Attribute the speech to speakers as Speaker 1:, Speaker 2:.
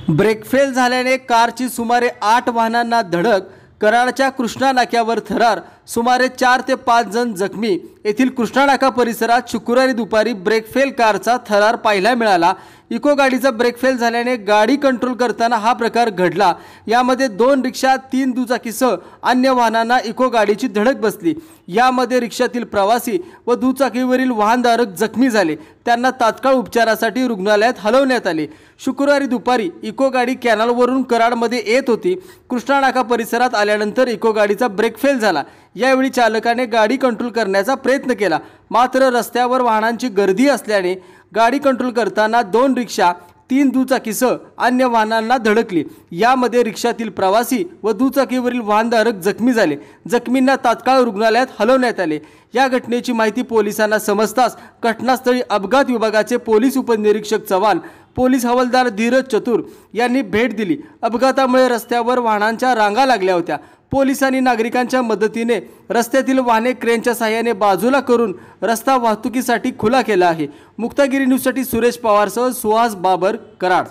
Speaker 1: Brake fail झाल्याने कारची सुमारे 8 वाहनांना धडक। कराडच्या कृष्णा नाक्यावर थरार, सुमारे 4 ते 5 जण जखमी। येथील कृष्णा नाका परिसरात शुक्रवारी दुपारी ब्रेक फेल कारचा थरार पाहायला मिळाला। इको गाडीचा ब्रेक फेल झाल्याने गाडी कंट्रोल करताना हा प्रकार घडला। यामध्ये 2 रिक्षा, 3 दुचाकीसह अन्य वाहनांना इको गाडीची धडक बसली। यामध्ये रिक्षातील प्रवासी व दुचाकीवरील वाहनधारक जखमी झाले। त्यांना तात्काळ उपचारासाठी रुग्णालयात हलवण्यात आले। शुक्रवारी दुपारी इको गाडी कॅनलवरून कराडमध्ये येत होती। कृष्णा नाका परिसरात आल्यानंतर इको गाडीचा ब्रेक फेल झाला। यावेळी चालकाने गाडी कंट्रोल करण्याचा प्रयत्न केला, मात्र रस्त्यावर वाहनांची गर्दी असल्याने गाडी कंट्रोल करताना 2 रिक्षा, 3 दुचाकीसह अन्य वाहनांना धडकली। यामध्ये रिक्षातील प्रवासी व दुचाकीवरील वाहनधारक जखमी झाले। जखमींना तात्काळ रुग्णालयात हलवण्यात आले। या घटनेची माहिती पोलिसांना समजताच घटनास्थळी अपघात विभागाचे पोलीस उपनिरीक्षक चव्हाण, पोलीस हवालदार धीरज चतुर यांनी भेट दिली। अपघातामुळे रस्त्यावर वाहनांच्या रांगा लागल्या होत्या। पोलिसांनी नागरिकांच्या मदतीने रस्त्यातील वाहने क्रेनच्या सहाय्याने बाजूला करून रस्ता वाहतुकीसाठी खुला केला आहे। मुक्तागिरी न्यूजसाठी सुरेश पवारसह सुहास बाबर, कराड।